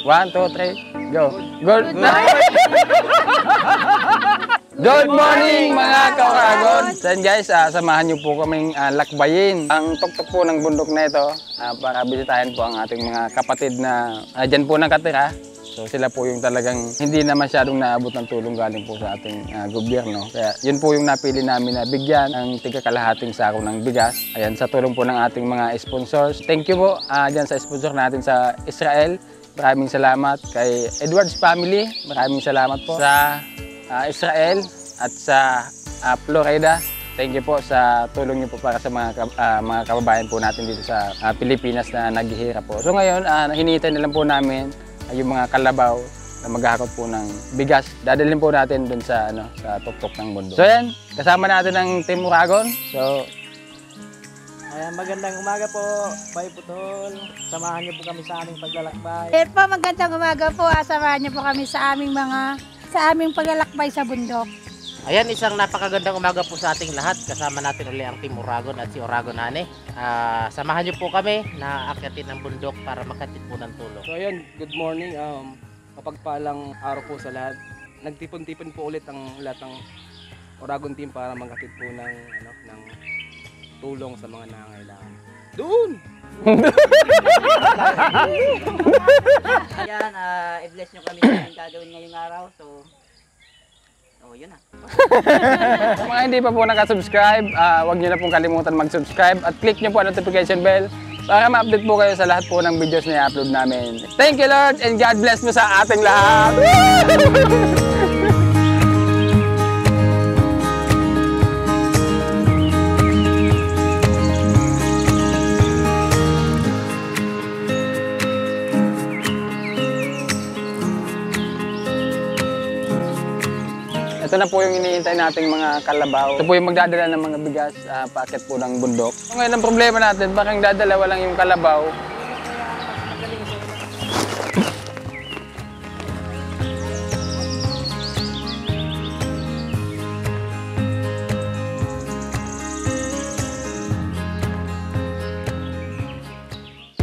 1, 2, 3, go. Good Good morning mga ka-Oragon! So guys, samahan niyo po kaming lakbayin ang tuktok po ng bundok na ito para bisitahin po ang ating mga kapatid na dyan po nakatira. So sila po yung talagang hindi na masyadong naabot ng tulong galing po sa ating gobyerno. Kaya yun po yung napili namin na bigyan ng tigakalahating sako ng bigas. Ayan, sa tulong po ng ating mga sponsors. Thank you po dyan sa sponsor natin sa Israel. Maraming salamat kay Edwards Family. Maraming salamat po sa Israel at sa Florida. Thank you po sa tulong niyo po para sa mga kababayan po natin dito sa Pilipinas na naghihirap po. So ngayon, hinihintay na lang po namin yung mga kalabaw na maghahakot po ng bigas. Dadalhin po natin dun sa sa tuktok ng mundo. So yan, kasama natin ang Team Oragon. So ayan, magandang umaga po, Bay Putol. Samahan niyo po kami sa aming paglalakbay. Po, magandang umaga po. Samahan niyo po kami sa aming paglalakbay sa bundok. Ayan, isang napakagandang umaga po sa ating lahat. Kasama natin ulit ang Team Oragon at si Oragon Hane. Samahan niyo po kami na akyatin ng bundok para makatid po ng tulong. So ayan, good morning. Mapagpalang araw po sa lahat. Nagtipon-tipon po ulit ang lahat ng Oragon team para maghatid po ng tulong sa mga nangangailangan. Doon! Ayan, i-bless nyo kami sa gagawin ngayong araw. So, yun na. sa mga hindi pa po nakasubscribe, huwag niyo na pong kalimutan mag-subscribe at click niyo po ang notification bell para ma-update po kayo sa lahat po ng videos na i-upload namin. Thank you Lord and God bless mo sa ating lahat! Ito na po yung iniintay nating mga kalabaw. Ito po yung magdadala ng mga bigas paakyat po ng bundok. So ngayon ang problema natin, bakit dadalawa lang yung kalabaw?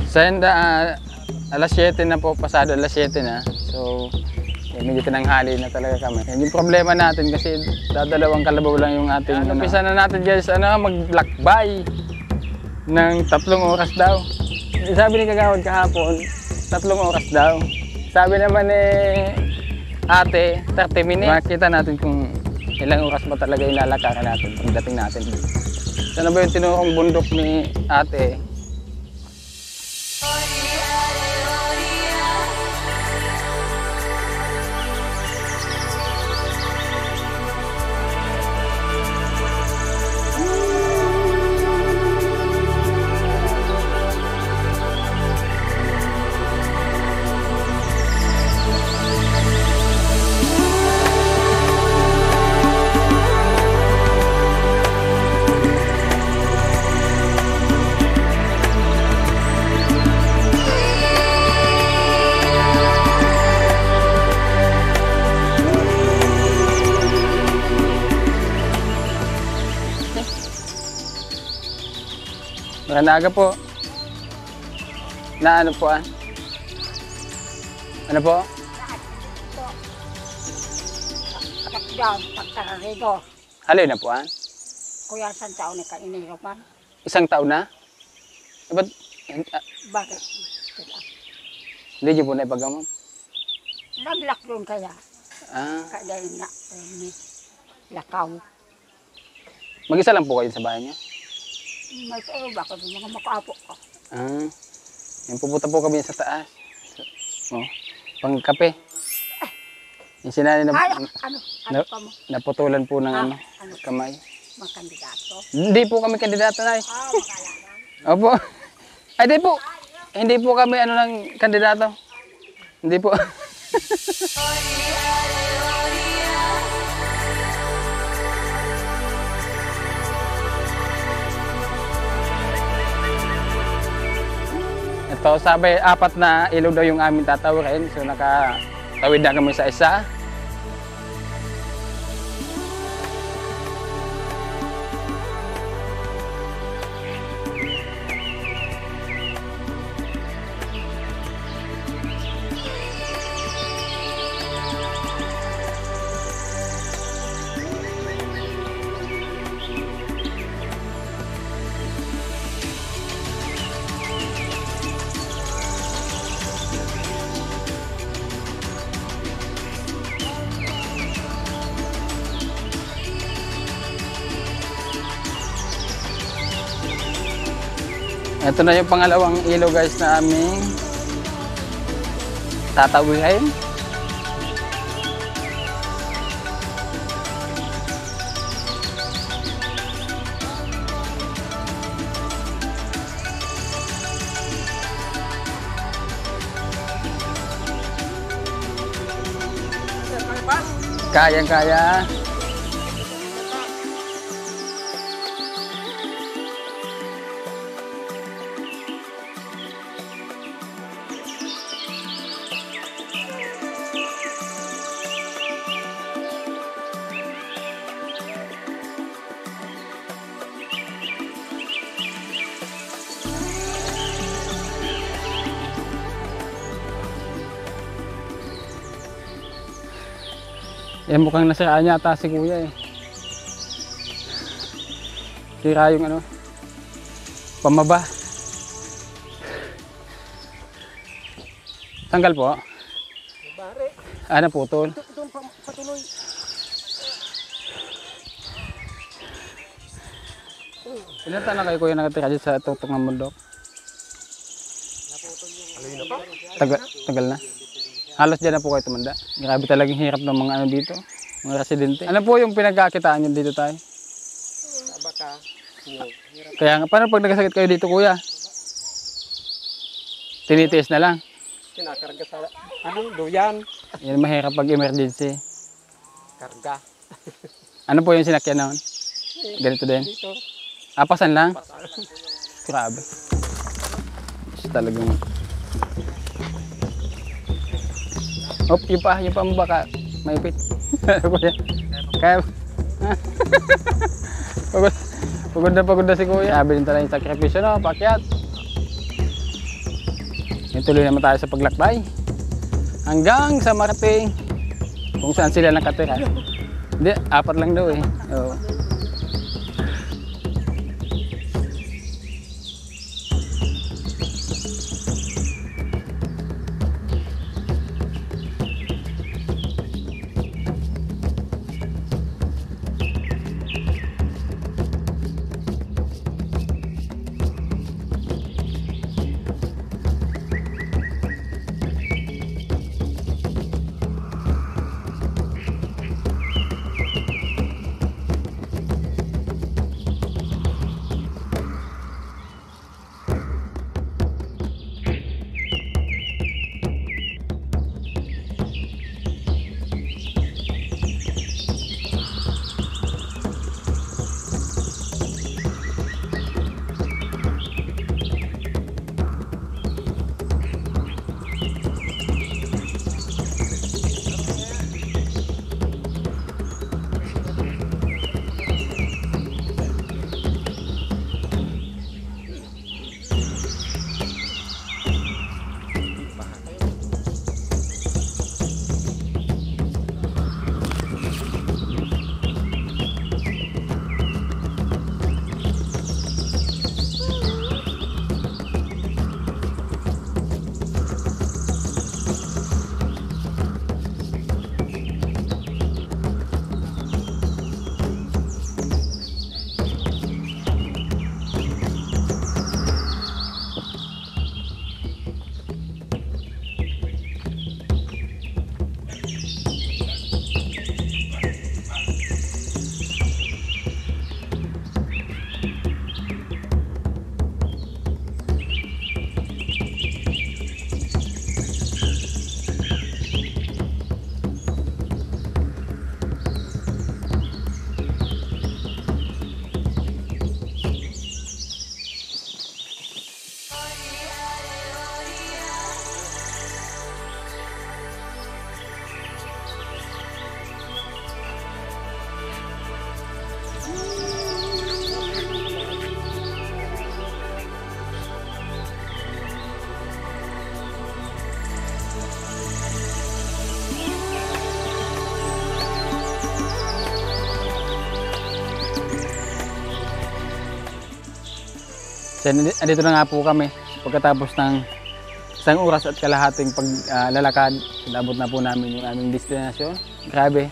Senda, alas 7 na po, pasado alas 7 na. So medyo tinanghali na talaga kami. Yan yung problema natin kasi dadalawang kalabaw lang yung ating umpisa na natin guys, maglakbay ng 3 oras daw. Sabi ni Kagawad kahapon, 3 oras daw. Sabi naman ate, 30 minutes. Makikita natin kung ilang oras ba talaga ilalakaran natin pagdating natin. Sana ba yung tinurong bundok ni ate? Magandang aga po. Na ano po Ano po? Kapagdan, pagkararigo. Haloy na po Kuya, saan taon na kainiro man? Isang taon na? Ba't Bakit? hindi niyo po na ipagamot? Naglakron kaya. Kaya na, lakaw. Mag-isa lang po kayo sa bahay niyo? May pero bakit mga makaapo ka? Yung pupunta po kami sa taas. Pang kape. Yung sinani na, Ano pa mo? naputulan po ng kamay. Mga kandidato? Hindi po kami kandidato na Makalaman. Opo. Ay, di po. Hindi po kami ng kandidato. Hindi po. Ito, sabi 4 na ilog daw yung aming tatawirin. So nakatawid na kami sa isa. Ito na yung pangalawang ilaw guys na aming tatawihin. Kayang-kaya. Yan mukhang nasiraan niya ata si kuya eh. Sira yung ano, pamaba. Tanggal po? Ano putol? Doon patuloy. Ilan taon na kayo kuya nakatira dyan sa tuktok ng bundok? Tagal na. Halos dyan na po kayo tumanda. Grabe talagang hirap ng mga ano dito, mga residente. Ano po yung pinagkakitaan nyo dito tayo? Baka. Kaya nga, paano pag nagkasakit kayo dito kuya? Tinitiis na lang. Kinakarga sa duyan. Yan mahirap pag emergency. Karga. Ano po yung sinakyan naman? Ganito din? Dito. Apasan lang? Grabe. Talagang... Hop, yung pa mo baka maipit. Kuya. Kaya... pagod na si kuya. Sabi din talaga yung sakripisyo, no? Pakyat. Tuloy naman tayo sa paglakbay. Hanggang sa Marating. Kung saan sila nakatira. Hindi, 4 lang daw eh. Oo. So, andito na nga po kami pagkatapos ng isang oras at kalahating paglalakad. Inabot na po namin yung aming destinasyon. Grabe.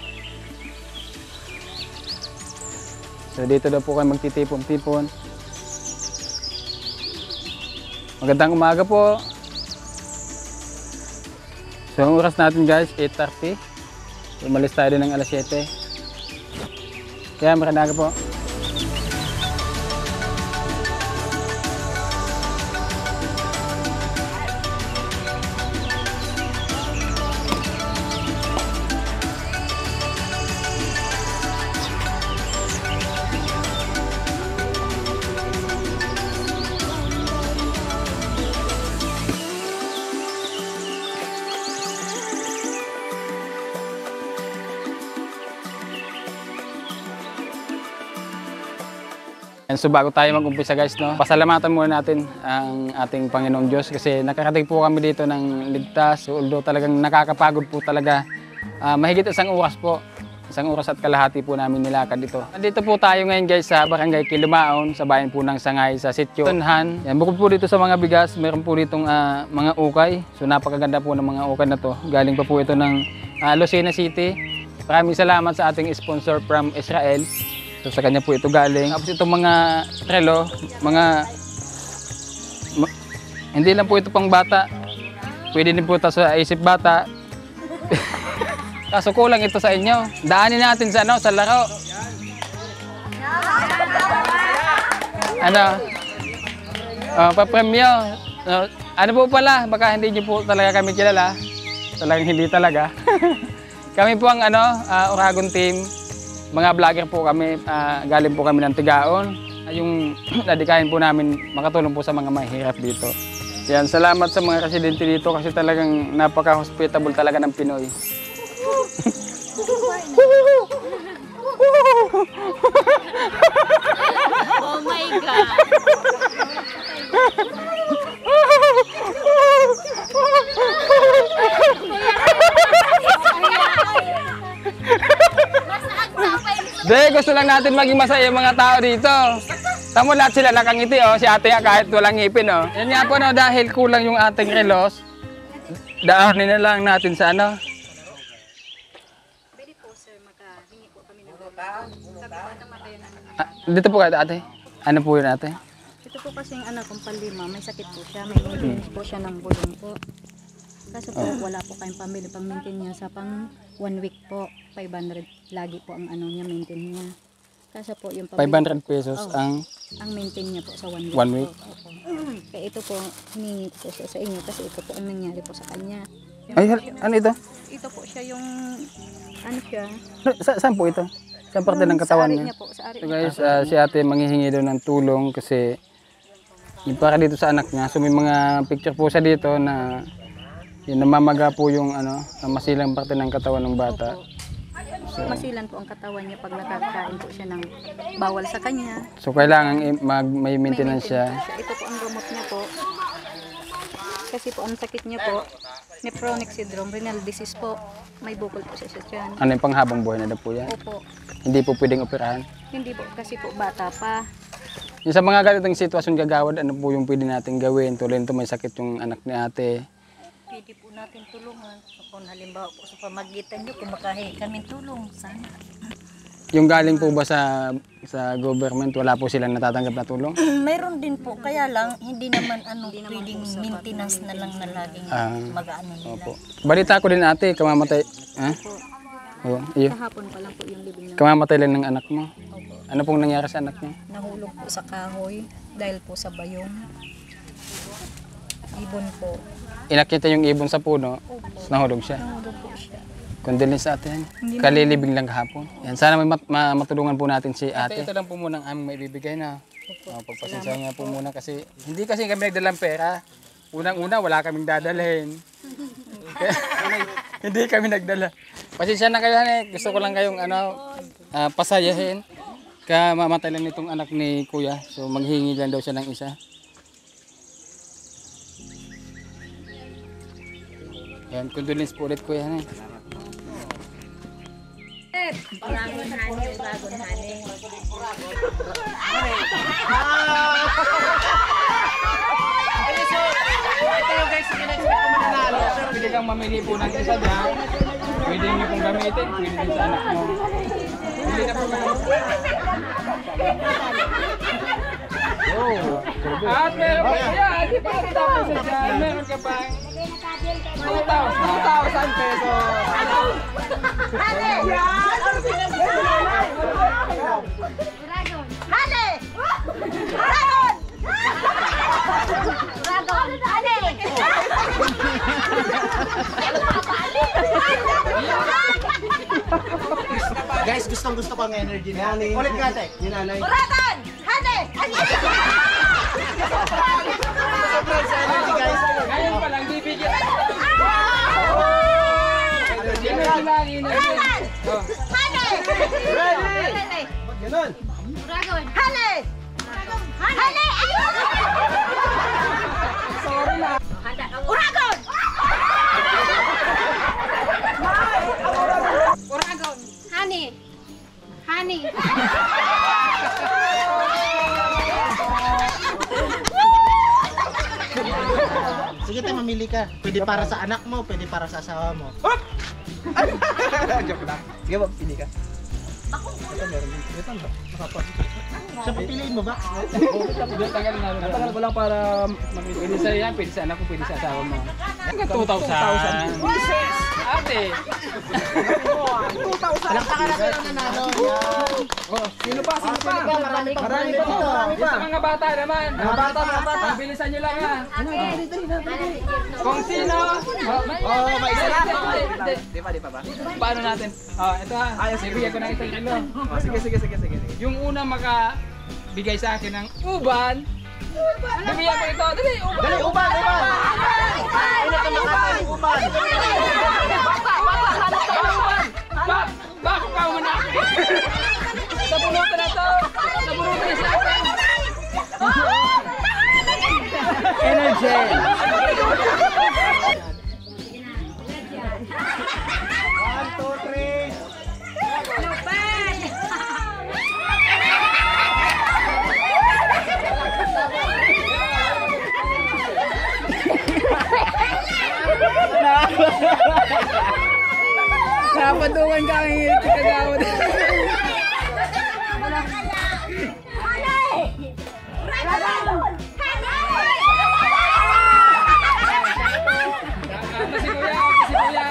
So dito daw po kayo magtitipon-tipon. Magandang umaga po. So ang oras natin guys, 8:30. Umalis tayo din ng alas 7. Kaya magandang umaga po. And so bago tayo mag-umpisa guys, no, pasalamatan muna natin ang ating Panginoong Diyos kasi nakarating po kami dito ng ligtas. So, although talagang nakakapagod po talaga, mahigit isang oras po. Isang oras at kalahati po namin nilakad dito. Nandito po tayo ngayon guys sa Barangay Kilumaon, sa bayan po ng Sangay, sa Sitio Tunhan. Yan, bukod po dito sa mga bigas, meron po ditong mga ukay. So napakaganda po ng mga ukay na to. Galing pa po ito ng Lucena City. Maraming salamat sa ating sponsor from Israel. So sa kanya po ito galing. Tapos itong mga trelo, hindi lang po ito pang bata. Pwede din po ito sa isip bata. Kaso kulang ito sa inyo. Daanin natin sa sa laro. Papremyo. Ano po pala, baka hindi niyo po talaga kami kilala. Talagang hindi talaga. Kami po ang Oragon team. Mga vlogger po kami, galing po kami ng Tigaon. Yung nadikahin po namin makatulong po sa mga mahirap dito. Yan, salamat sa mga residente dito kasi talagang napaka-hospitable talaga ng Pinoy. Oh my God! Dahil gusto lang natin maging masaya yung mga tao dito. Tamo lahat sila nakangiti, oh. Si ate kahit walang ngipin, oh. Yan nga po, no, dahil kulang yung ating relos, daanin na lang natin sa Pwede po sir, makahingi po kami ng dito po kayo ate. Ano po yun ate? Ito po kasi yung anak kong palima, may sakit po siya, may maintenance po siya ng bulong po. Kaso po, wala po kayong pambili pang maintain niya sa pang 1 week po. 500 lagi po ang niya, maintain niya. Kaso po yung 500 pesos ang maintain niya po sa 1 week. 1 week? Po. Opo. Kaya ito po, hiningi ko siya sa inyo kasi ito po ang nangyari po sa kanya. Ay, ano ito? Ito po siya yung, siya? Saan po ito? Saan parte ng katawan niya? Po, sa ari So guys, si ate manghihingi daw ng tulong kasi yung para dito sa anak niya. So may mga picture po siya dito na yung namamaga po yung masilang parte ng katawan ng bata. So, masilan po ang katawan niya pag nakakain po siya ng bawal sa kanya. So kailangan may maintenance siya. Ito po ang gamot niya po. Kasi po ang sakit niya po, nephronic syndrome, renal disease po. May bukol po siya sa tiyan. Ano yung panghabang buhay na daw po yan? Opo. Hindi po pwedeng operahan. Hindi po, kasi po bata pa. Yung sa mga ganitong sitwasyon gagawad, ano po yung pwede natin gawin? Tuloy nito may sakit yung anak ni ate. Pwede po natin tulungan. Kung halimbawa po sa pamagitan nyo, kung makahingi kami tulong, sana. Yung galing po ba sa government, wala po silang natatanggap na tulong? Mayroon din po, kaya lang, hindi naman pwedeng maintenance na lang na laging mag-ano nila. Opo. Balita ko din ate, kamamatay. Ha? Oo, iyo. Kahapon pa lang po yung libing na. Kamamatay lang ng anak mo. Ano pong nangyari sa anak niya? Nahulog po sa kahoy dahil po sa bayong. Ibon po. Inakita yung ibon sa puno, nahulog siya. Nahulog po siya. Condolence sa atin. Kalilibing lang kahapon. Yan, sana may matulungan po natin si ate. Ito lang po muna ang aming maibibigay na. Pagpasensya niya po muna kasi hindi kasi kami nagdalang pera. Unang-una wala kaming dadalhin. Hindi kami nagdala. Pasensya na kayo, gusto ko lang kayong pasayahin. Mamatay lang nitong anak ni kuya. So maghingi lang daw siya ng isa. Yan, condolence po ulit kuya. Uragon honey, uragon honey. Ito yung guys, in-expect ko mananalo. Pwede kang mamili po ng isa dyan. Pwede nyo pong gamitin. Pwede din sa anak mo. Pwede na po kayo. Oh, At meron pa yan. Di ba tapos sa dyan? Meron ka bang 2,000 pesos. Guys, gusto ko ang energy ni Ate. Ulit nga, Ate. Ni nanay. Sobrang sa energy, guys. ngayon pa lang bibigyan? Energy lang, energy. Oh. Ganun. Honey. Sige, tayo mamili ka. Pwede para sa anak mo, pwede para sa asawa mo. Joke lang. Sige ba, pili ka. Ito meron. Ito ba? Siya, papiliin mo ba? Tagal na. Tagal ko lang para mamili. Pwede sa yan, pwede sa anak ko, pwede sa asawa mo. Hanggang 2,000. Ate. Palakpakan natin ang nanalo. Oh, sino pa? Sino pa? Marami pa. Sa mga bata naman. Mga bata. Bilisan nyo lang ha. Kung sino. May isa na. Hindi. Di pa ba? Paano natin? Ito ha. Bibigyan ko ng isang kilo. Oh, sige. Yung unang makabigay sa akin ng uban. Bibigyan ko ito. Dali, uban. Dali, uban. Una ka makakaling uban. Bako ka muna. Nabunutan na to. Nabunutan na sa akin. Energy. One, two, three. Napadungan ka ang hirit sa kagawad. Si Kuya.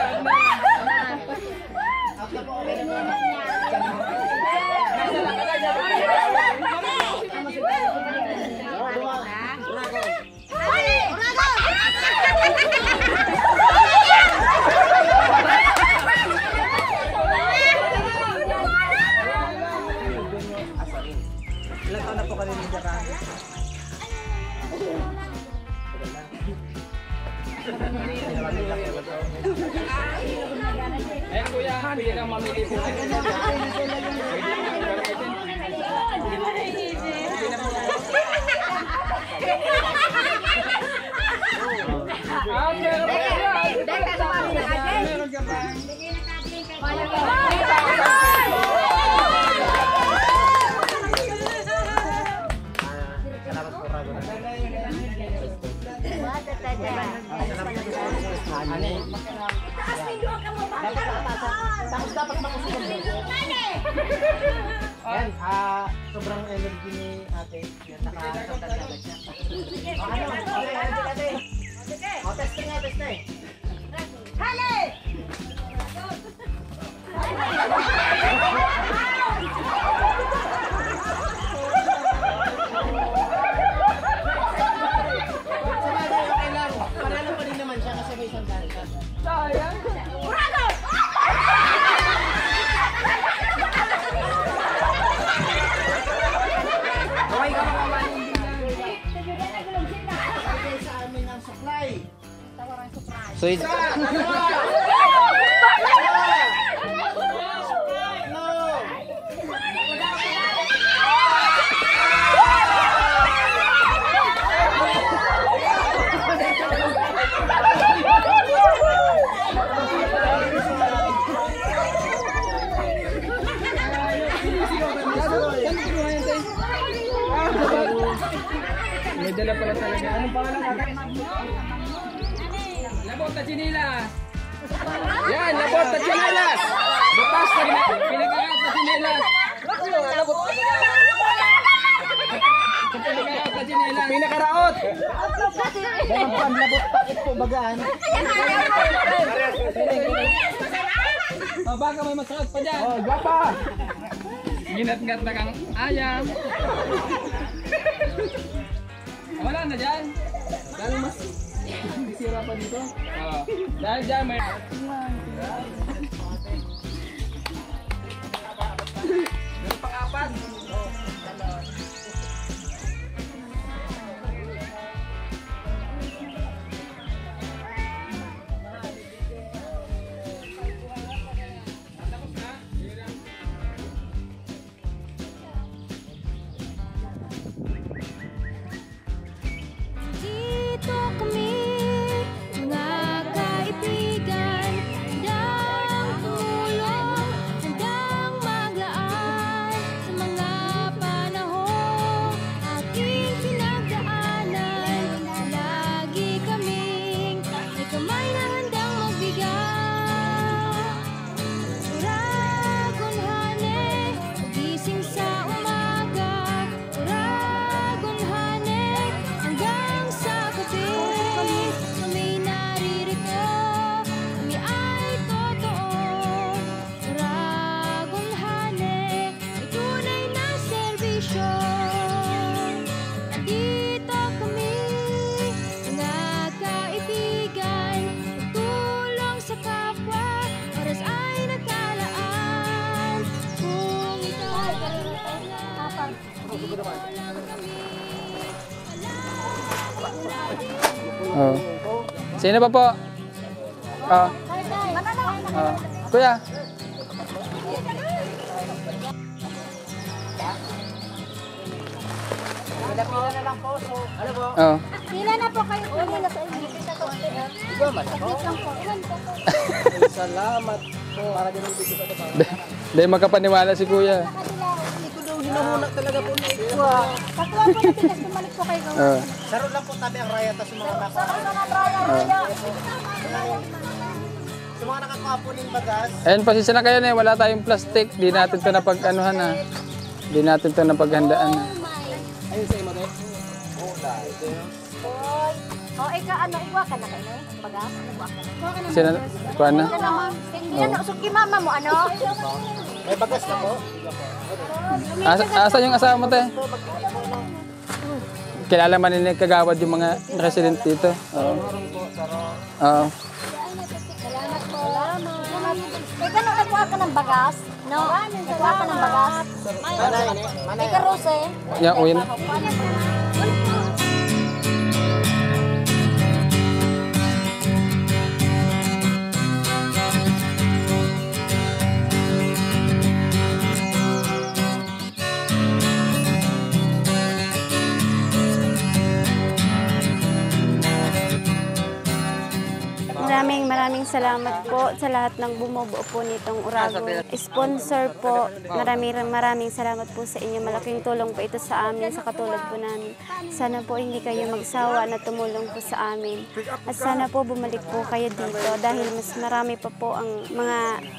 Ilan taon na po kanina ni Jarang? Ayan kuya, pwede kang mamili po. Meron ka ba? Salamat po, Rago. Tapos dapat makusugan mo. Yan, sobrang energy ni ate. Yan, nakasagdag siya. Ate. Testing nga, testing. Panalo pa rin naman siya kasi may isang dahil ka. Sayang. Okay ka mga maning Sa amin ang supply. Sweet. May dala pala talaga. Anong pangalan natin? Labot na chinilas. Yan, labot na chinilas. Bukas na pinag-iat na chinilas. Pinakaraot! Panlabot pakit po bagaan. Baka may masakit pa dyan. Oh, gapa! Ginat-ngat na kang ayam. Wala na dyan. Dahil mas sira pa dito. Oo. Dahil dyan may... Pang-apat. Dito kami, mga kaibigan, handang tumulong, handang maglaan sa mga panahon ating pinagdaanan. Lagi kaming may kamay na handang magbigay. Uragon hane, gising sa umaga. Uragon hane, hanggang sa gabi. Kami naririto, kami ay totoo. Uragon hane, may tunay na serbisyo. Nandito kami, mga kaibigan, tutulong sa kapwa, oras ay nagkalaan. Kung ikaw ay kailangan, dito lang kami. Oh. Sino pa po? Oh. Oh. Kuya. Pila na lang po. So, ano po? Oh. Sila na po kayo pumila sa inyo. Ikaw man po. Salamat po. Para din ang video ko pa. Dahil magkapaniwala si kuya. Hinuhuna talaga po na ito. Pakuha po natin, tapos bumalik po kayo. Oh. Saro lang po tabi ang raya tas mga nasa. Sa mga nakakuha po ng bagas. Ayun, pasensya na kayo na wala tayong plastic. Di natin ito napag-anuhan na. Di natin ito napaghandaan na. Ayun sa imo, te. O, ikaw, ano, iwa ka na kayo? Baga? Iwa ka na. Sino? Kuha na? Yan, suki mama mo, ano? May bagas na po. Asa yung asawa mo, te? Kilala man nila kagawad yung mga resident dito. Oo. Oo. Salamat po. Salamat. Ikaw, nakakuha ka ng bagas? No? Nakakuha ka ng bagas? Manay. Ikaw, Rose. Yan, uwi na. Maraming salamat po sa lahat ng bumubuo po nitong Uragon. Sponsor po, maraming salamat po sa inyo. Malaking tulong po ito sa amin, sa katulad po namin. Sana po hindi kayo magsawa na tumulong po sa amin. At sana po bumalik po kayo dito dahil mas marami pa po ang mga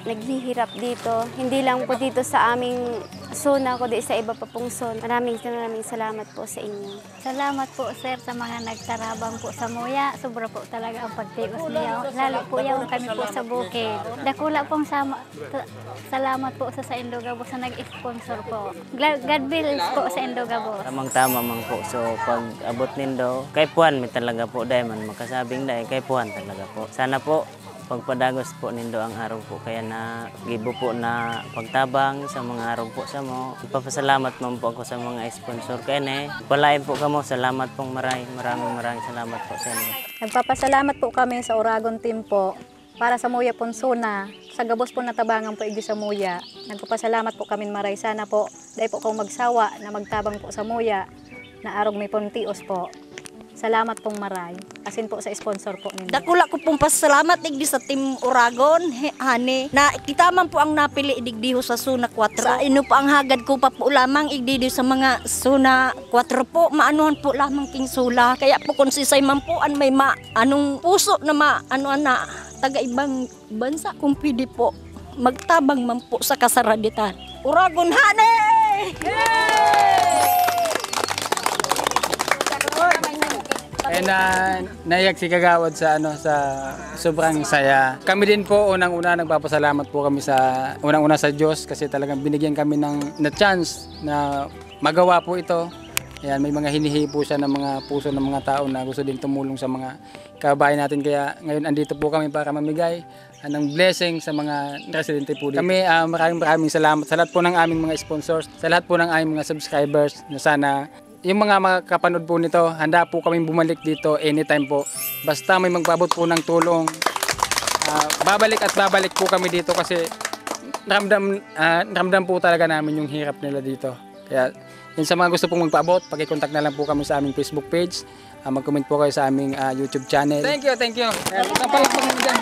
naghihirap dito. Hindi lang po dito sa aming zona, kundi sa iba pa pong zona. Maraming salamat po sa inyo. Salamat po, sir, sa mga nagtarabang po sa Muya. Sobra po talaga ang pagtios niya. Lalo po yung kami po sa bukid. Dakula pong salamat po sa Indogabo sa nag-sponsor po. God bless po sa Indogabo. Tamang-tama man po. So, pag abot nindo, kay Puan may talaga po dahil man makasabing dahil kay Puan talaga po. Sana po, pagpadagos po nindo ang araw po. Kaya na gibo po na pagtabang sa mga araw po sa mo. Ipapasalamat man po ako sa mga sponsor kaya na. Palain po kamo. Salamat pong maraming salamat po sa inyo. Nagpapasalamat po kami sa Uragon Team po para sa Muya Ponsuna. Sa gabos po natabangan po igi sa Muya. Nagpapasalamat po kami maray. Sana po, dahil po kung magsawa na magtabang po sa Muya na arog may pontios po. Salamat pong maray. Asin po sa sponsor po ninyo. Dakula ko pong pasalamat igdi sa Team Uragon, hane, na kita man po ang napili idigdiho sa Zona 4. Sa ino po ang hagad ko pa po lamang igdiho sa mga Zona 4 po, maanuhan po lamang king sula. Kaya po kung sisay man po an may anong puso na maanuhan na taga ibang bansa, kung pwede po magtabang man po sa kasaraditan. Uragon hane! Yay! Ayun na naiyak si Kagawad sa sobrang saya. Kami din po unang-una nagpapasalamat po kami sa unang-una sa Diyos kasi talagang binigyan kami na chance na magawa po ito. Ayan, may mga hinihi po siya ng mga puso ng mga tao na gusto din tumulong sa mga kababayan natin. Kaya ngayon andito po kami para mamigay ng blessing sa mga residente po dito. Kami maraming salamat sa lahat po ng aming mga sponsors, sa lahat po ng aming mga subscribers na sana yung mga makapanood po nito, handa po kaming bumalik dito anytime po. Basta may magpabot po ng tulong, babalik at babalik po kami dito kasi ramdam po talaga namin yung hirap nila dito. Kaya yun sa mga gusto pong magpaabot, pag-i-contact na lang po kami sa aming Facebook page. Mag-comment po kayo sa aming YouTube channel. Thank you. Palakpak mo dyan.